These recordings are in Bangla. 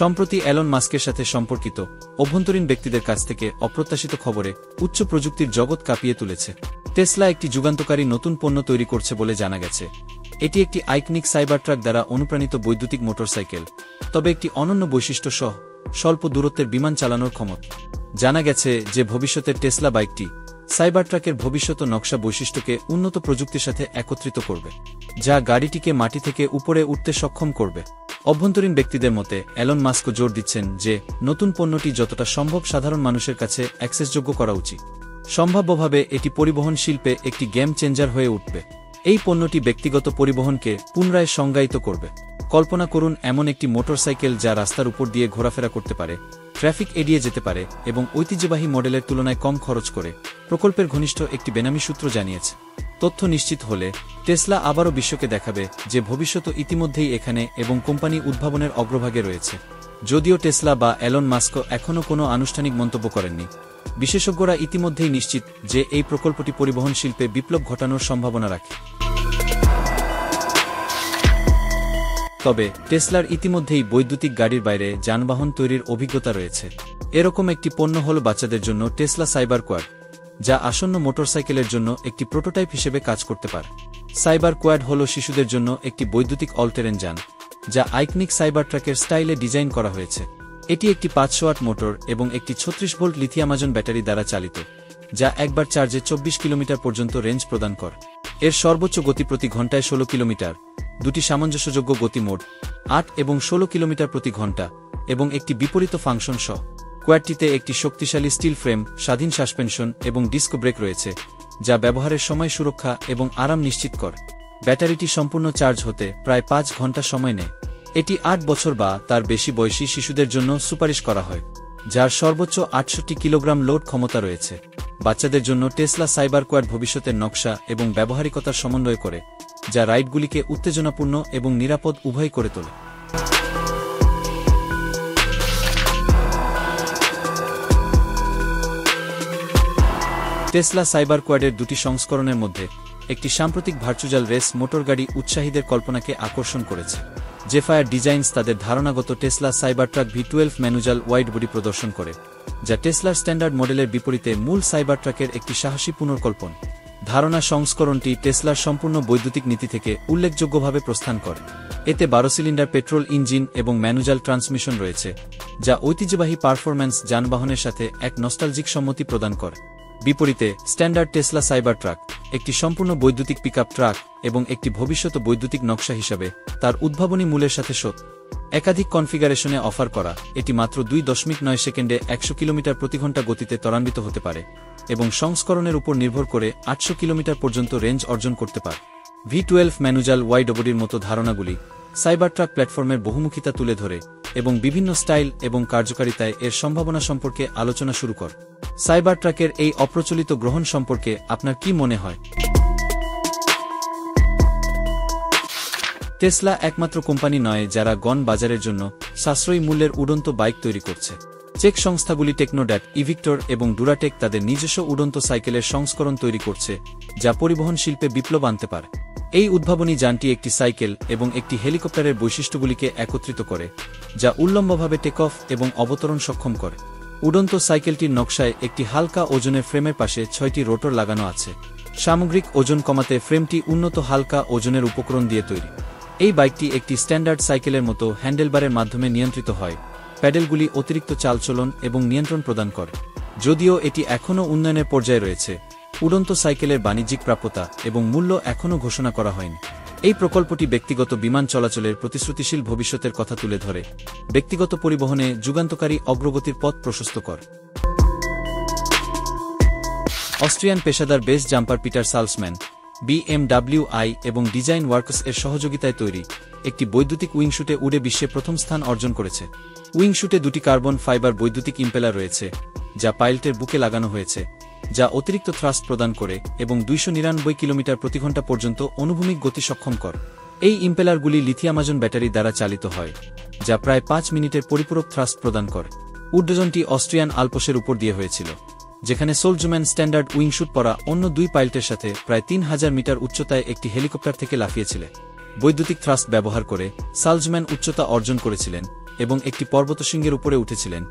সম্প্রতি এলন মাস্কের সাথে সম্পর্কিত অভ্যন্তরীণ ব্যক্তিদের কাছ থেকে অপ্রত্যাশিত খবরে উচ্চ প্রযুক্তির জগৎ কাঁপিয়ে তুলেছে। টেসলা একটি যুগান্তকারী নতুন পণ্য তৈরি করছে বলে জানা গেছে। এটি একটি আইকনিক সাইবার ট্রাক দ্বারা অনুপ্রাণিত বৈদ্যুতিক মোটরসাইকেল, তবে একটি অনন্য বৈশিষ্ট্য সহ স্বল্প দূরত্বের বিমান চালানোর ক্ষমতা। জানা গেছে যে ভবিষ্যতের টেসলা বাইকটি সাইবার ট্রাকের ভবিষ্যৎ নকশা বৈশিষ্ট্যকে উন্নত প্রযুক্তির সাথে একত্রিত করবে, যা গাড়িটিকে মাটি থেকে উপরে উঠতে সক্ষম করবে। অভ্যন্তরীণ ব্যক্তিদের মতে এলন মাস্ক জোর দিচ্ছেন যে নতুন পণ্যটি যতটা সম্ভব সাধারণ মানুষের কাছে অ্যাক্সেসযোগ্য করা উচিত। সম্ভাব্যভাবে এটি পরিবহন শিল্পে একটি গেম চেঞ্জার হয়ে উঠবে। এই পণ্যটি ব্যক্তিগত পরিবহনকে পুনরায় সংজ্ঞায়িত করবে। কল্পনা করুন এমন একটি মোটরসাইকেল যা রাস্তার উপর দিয়ে ঘোরাফেরা করতে পারে, ট্রাফিক এড়িয়ে যেতে পারে এবং ঐতিহ্যবাহী মডেলের তুলনায় কম খরচ করে। প্রকল্পের ঘনিষ্ঠ একটি বেনামি সূত্র জানিয়েছে। তথ্য নিশ্চিত হলে টেসলা আবারও বিশ্বকে দেখাবে যে ভবিষ্যৎ ইতিমধ্যেই এখানে এবং কোম্পানি উদ্ভাবনের অগ্রভাগে রয়েছে। যদিও টেসলা বা এলন মাস্ক এখনও কোনো আনুষ্ঠানিক মন্তব্য করেননি, বিশেষজ্ঞরা ইতিমধ্যেই নিশ্চিত যে এই প্রকল্পটি পরিবহন শিল্পে বিপ্লব ঘটানোর সম্ভাবনা রাখে। তবে টেসলার ইতিমধ্যেই বৈদ্যুতিক গাড়ির বাইরে যানবাহন তৈরির অভিজ্ঞতা রয়েছে। এরকম একটি পণ্য হল বাচ্চাদের জন্য টেসলা সাইবার কোয়াড, যা আসন্ন মোটরসাইকেলের জন্য একটি প্রোটোটাইপ হিসেবে কাজ করতে পারে। সাইবার কোয়াড হল শিশুদের জন্য একটি বৈদ্যুতিক অল-টেরেন যান, যা আইকনিক সাইবার ট্রাকের স্টাইলে ডিজাইন করা হয়েছে। এটি একটি 500 ওয়াট মোটর এবং একটি 36 ভোল্ট লিথিয়াম-আয়ন ব্যাটারি দ্বারা চালিত, যা একবার চার্জে 24 কিলোমিটার পর্যন্ত রেঞ্জ প্রদান করে। এর সর্বোচ্চ গতি প্রতি ঘন্টায় 16 কিলোমিটার, দুটি সামঞ্জস্যযোগ্য গতি মোড 8 এবং 16 কিলোমিটার প্রতি ঘন্টা এবং একটি বিপরীত ফাংশন সহ। কোয়াডটিতে একটি শক্তিশালী স্টিল ফ্রেম, স্বাধীন সাসপেনশন এবং ডিস্ক ব্রেক রয়েছে, যা ব্যবহারের সময় সুরক্ষা এবং আরাম নিশ্চিত করে। ব্যাটারিটি সম্পূর্ণ চার্জ হতে প্রায় 5 ঘন্টা সময় নেয়। এটি 8 বছর বা তার বেশি বয়সী শিশুদের জন্য সুপারিশ করা হয়, যার সর্বোচ্চ 68 কিলোগ্রাম লোড ক্ষমতা রয়েছে। বাচ্চাদের জন্য টেসলা সাইবার কোয়াড ভবিষ্যতের নকশা এবং ব্যবহারিকতার সমন্বয় করে, যা রাইডগুলিকে উত্তেজনাপূর্ণ এবং নিরাপদ উভয় করে তোলে। টেসলা সাইবার কোয়াডের দুটি সংস্করণের মধ্যে একটি সাম্প্রতিক ভার্চুয়াল রেস মোটরগাড়ি উৎসাহীদের কল্পনাকে আকর্ষণ করেছে। জেফায়ার ডিজাইনস তাদের ধারণাগত Tesla Cyber Truck V12 manual wide body প্রদর্শন করে, যা টেসলার স্ট্যান্ডার্ড মডেলের বিপরীতে মূল সাইবার ট্রাকের একটি সাহসী পুনর্কল্পন। ধারণা সংস্করণটি টেসলার সম্পূর্ণ বৈদ্যুতিক নীতি থেকে উল্লেখযোগ্যভাবে প্রস্থান করে। এতে 12 সিলিন্ডার পেট্রোল ইঞ্জিন এবং ম্যানুয়াল ট্রান্সমিশন রয়েছে, যা ঐতিহ্যবাহী পারফরম্যান্স যানবাহনের সাথে এক নস্টালজিক সম্মতি প্রদান করে। বিপরীতে স্ট্যান্ডার্ড টেসলা সাইবার ট্রাক একটি সম্পূর্ণ বৈদ্যুতিক পিকআপ ট্রাক এবং একটি ভবিষ্যৎ বৈদ্যুতিক নকশা হিসাবে তার উদ্ভাবনী মূলের সাথে একাধিক কনফিগারেশনে অফার করা। এটি মাত্র 2.9 সেকেন্ডে 100 কিলোমিটার প্রতি ঘন্টা গতিতে ত্বরান্বিত হতে পারে এবং সংস্করণের উপর নির্ভর করে 800 কিলোমিটার পর্যন্ত রেঞ্জ অর্জন করতে পারে। V12 ম্যানুয়াল ওয়াইড বডির মতো ধারণাগুলি সাইবার ট্রাক প্ল্যাটফর্মের বহুমুখিতা তুলে ধরে এবং বিভিন্ন স্টাইল এবং কার্যকারিতায় এর সম্ভাবনা সম্পর্কে আলোচনা শুরু করে। সাইবার ট্রাকের এই অপ্রচলিত গ্রহণ সম্পর্কে আপনার কি মনে হয়? টেসলা একমাত্র কোম্পানি নয় যারা গণ বাজারের জন্য সাশ্রয়ী মূল্যের উড়ন্ত বাইক তৈরি করছে। চেক সংস্থাগুলি টেকনোড্যাট, ইভিক্টর এবং ডুরাটেক তাদের নিজস্ব উড়ন্ত সাইকেলের সংস্করণ তৈরি করছে, যা পরিবহন শিল্পে বিপ্লব আনতে পারে। এই উদ্ভাবনী যানটি একটি সাইকেল এবং একটি হেলিকপ্টারের বৈশিষ্ট্যগুলিকে একত্রিত করে, যা উল্লম্বভাবে টেক অফ এবং অবতরণ সক্ষম করে। উড়ন্ত সাইকেলটির নকশায় একটি হালকা ওজনের ফ্রেমের পাশে 6টি রোটর লাগানো আছে। সামগ্রিক ওজন কমাতে ফ্রেমটি উন্নত হালকা ওজনের উপকরণ দিয়ে তৈরি। এই বাইকটি একটি স্ট্যান্ডার্ড সাইকেলের মতো হ্যান্ডেলবারের মাধ্যমে নিয়ন্ত্রিত হয়। প্যাডেলগুলি অতিরিক্ত চালচলন এবং নিয়ন্ত্রণ প্রদান করে। যদিও এটি এখনও উন্নয়নের পর্যায়ে রয়েছে, উড়ন্ত সাইকেলের বাণিজ্যিক প্রাপ্যতা এবং মূল্য এখনও ঘোষণা করা হয়নি। এই প্রকল্পটি ব্যক্তিগত বিমান চলাচলের প্রতিশ্রুতিশীল ভবিষ্যতের কথা তুলে ধরে, ব্যক্তিগত পরিবহনে যুগান্তকারী অগ্রগতির পথ প্রশস্ত করে। অস্ট্রিয়ান পেশাদার বেস জাম্পার পিটার সালসম্যান, BMW এবং ডিজাইন ওয়ার্কস এর সহযোগিতায় তৈরি একটি বৈদ্যুতিক উইংশুটে উড়ে বিশ্বে প্রথম স্থান অর্জন করেছে। উইংশুটে দুটি কার্বন ফাইবার বৈদ্যুতিক ইম্পেলার রয়েছে, যা পাইলটের বুকে লাগানো হয়েছে, যা অতিরিক্ত থ্রাস্ট প্রদান করে এবং 299 কিলোমিটার প্রতি ঘন্টা পর্যন্ত অনুভূমিক গতি সক্ষম করে। এই ইম্পেলারগুলি লিথিয়াম-আয়ন ব্যাটারি দ্বারা চালিত হয়, যা প্রায় 5 মিনিটের পরিপূরক থ্রাস্ট প্রদান করে। উড্ডয়নটি অস্ট্রিয়ান আলপসের উপর দিয়ে হয়েছিল, যেখানে সোলজম্যান স্ট্যান্ডার্ড উইংশুট পরা অন্য 2 পাইলটের সাথে প্রায় 3000 মিটার উচ্চতায় একটি হেলিকপ্টার থেকে লাফিয়েছিলেন। বৈদ্যুতিক থ্রাস্ট ব্যবহার করে সালজম্যান উচ্চতা অর্জন করেছিলেন এবং একটি পর্বতশৃঙ্গের উপরে উঠেছিলেন।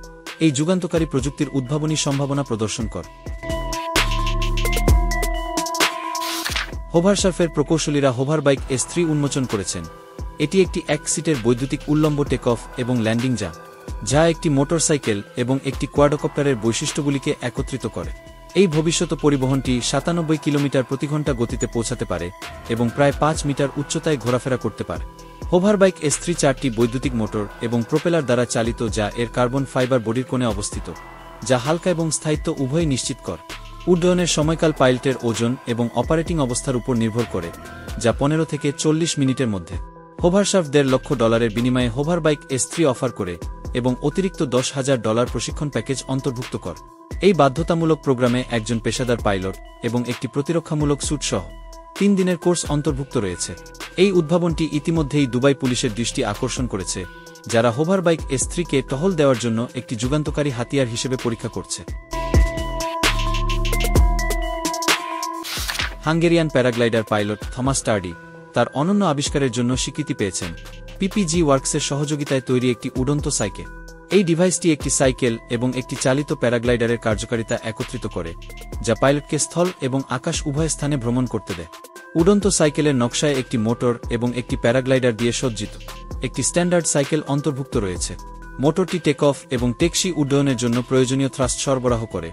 এই যুগান্তকারী প্রযুক্তির উদ্ভাবনী সম্ভাবনা প্রদর্শন করে। হোভারসার্ফের প্রকৌশলীরা হোভারবাইক S3 উন্মোচন করেছেন। এটি একটি এক সিটের বৈদ্যুতিক উল্লম্ব টেক অফ এবং ল্যান্ডিং যা একটি মোটরসাইকেল এবং একটি কোয়াডকপ্টারের বৈশিষ্ট্যগুলিকে একত্রিত করে। এই ভবিষ্যৎ পরিবহনটি 97 কিলোমিটার প্রতি ঘন্টা গতিতে পৌঁছাতে পারে এবং প্রায় 5 মিটার উচ্চতায় ঘোরাফেরা করতে পারে। হোভারবাইক S3 4টি বৈদ্যুতিক মোটর এবং প্রোপেলার দ্বারা চালিত, যা এর কার্বন ফাইবার বডির কোণে অবস্থিত, যা হালকা এবং স্থায়িত্ব উভয়ই নিশ্চিত করে। উড্ডয়নের সময়কাল পাইলটের ওজন এবং অপারেটিং অবস্থার উপর নির্ভর করে, যা 15 থেকে 40 মিনিটের মধ্যে। হোভারসার্ফ $1,50,000 বিনিময়ে হোভারবাইক S3 অফার করে এবং অতিরিক্ত $10,000 প্রশিক্ষণ প্যাকেজ অন্তর্ভুক্ত করে। এই বাধ্যতামূলক প্রোগ্রামে একজন পেশাদার পাইলট এবং একটি প্রতিরক্ষামূলক স্যুট সহ 3 দিনের কোর্স অন্তর্ভুক্ত রয়েছে। এই উদ্ভাবনটি ইতিমধ্যেই দুবাই পুলিশের দৃষ্টি আকর্ষণ করেছে, যারা হোভারবাইক S3-কে টহল দেওয়ার জন্য একটি যুগান্তকারী হাতিয়ার হিসেবে পরীক্ষা করছে। হাঙ্গেরিয়ান প্যারাগ্লাইডার পাইলট থমাস টার্ডি তার অনন্য আবিষ্কারের জন্য স্বীকৃতি পেয়েছেন। PPG ওয়ার্কসের সহযোগিতায় তৈরি একটি উড়ন্ত সাইকেল। এই ডিভাইসটি একটি সাইকেল এবং একটি চালিত প্যারাগ্লাইডারের কার্যকারিতা একত্রিত করে, যা পাইলটকে স্থল এবং আকাশ উভয় স্থানে ভ্রমণ করতে দেয়। উড়ন্ত সাইকেলের নকশায় একটি মোটর এবং একটি প্যারাগ্লাইডার দিয়ে সজ্জিত একটি স্ট্যান্ডার্ড সাইকেল অন্তর্ভুক্ত রয়েছে। মোটরটি টেক অফ এবং টেকসই উড্ডয়নের জন্য প্রয়োজনীয় থ্রাস্ট সরবরাহ করে,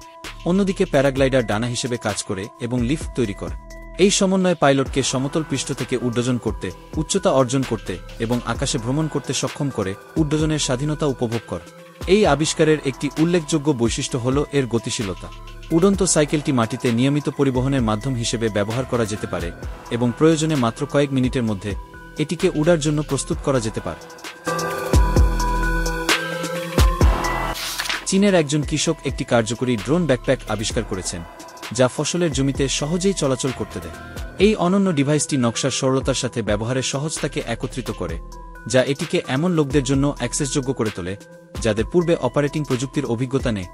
অন্যদিকে প্যারাগ্লাইডার ডানা হিসেবে কাজ করে এবং লিফট তৈরি করে। এই সমন্বয়ে পাইলটকে সমতল পৃষ্ঠ থেকে উড্ডয়ন করতে, উচ্চতা অর্জন করতে এবং আকাশে ভ্রমণ করতে সক্ষম করে উড্ডয়নের স্বাধীনতা উপভোগ করে। এই আবিষ্কারের একটি উল্লেখযোগ্য বৈশিষ্ট্য হল এর গতিশীলতা। উড়ন্ত সাইকেলটি মাটিতে নিয়মিত পরিবহনের মাধ্যম হিসেবে ব্যবহার করা যেতে পারে এবং প্রয়োজনে মাত্র কয়েক মিনিটের মধ্যে এটিকে উড়ার জন্য প্রস্তুত করা যেতে পারে। চীনের একজন কৃষক একটি কার্যকরী ড্রোন ব্যাকপ্যাক আবিষ্কার করেছেন, যা ফসলের জমিতে সহজেই চলাচল করতে দেয়। এই অনন্য ডিভাইসটি নকশার সরলতার সাথে ব্যবহারের সহজতাকে একত্রিত করে, যা এটিকে এমন লোকদের জন্য অ্যাক্সেসযোগ্য করে তোলে যাদের পূর্বে অপারেটিং প্রযুক্তির অভিজ্ঞতা নেই।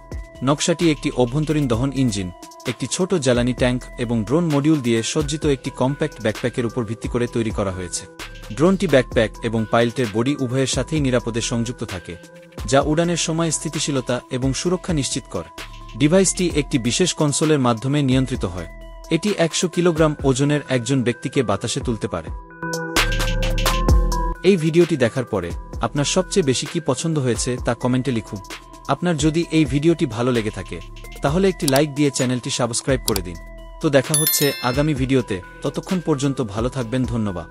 নকশাটি একটি অভ্যন্তরীণ দহন ইঞ্জিন, একটি ছোট জ্বালানি ট্যাঙ্ক এবং ড্রোন মডিউল দিয়ে সজ্জিত একটি কম্প্যাক্ট ব্যাকপ্যাকের উপর ভিত্তি করে তৈরি করা হয়েছে। ড্রোনটি ব্যাকপ্যাক এবং পাইলটের বডি উভয়ের সাথেই নিরাপদে সংযুক্ত থাকে, যা উড়ানের সময় স্থিতিশীলতা এবং সুরক্ষা নিশ্চিত করে। ডিভাইসটি একটি বিশেষ কনসোলের মাধ্যমে নিয়ন্ত্রিত হয়। এটি 100 কিলোগ্রাম ওজনের একজন ব্যক্তিকে বাতাসে তুলতে পারে। এই ভিডিওটি দেখার পরে আপনার সবচেয়ে বেশি কি পছন্দ হয়েছে তা কমেন্টে লিখুন। আপনার যদি এই ভিডিওটি ভালো লেগে থাকে তাহলে একটি লাইক দিয়ে চ্যানেলটি সাবস্ক্রাইব করে দিন। তো দেখা হচ্ছে আগামী ভিডিওতে, ততক্ষণ পর্যন্ত ভালো থাকবেন। ধন্যবাদ।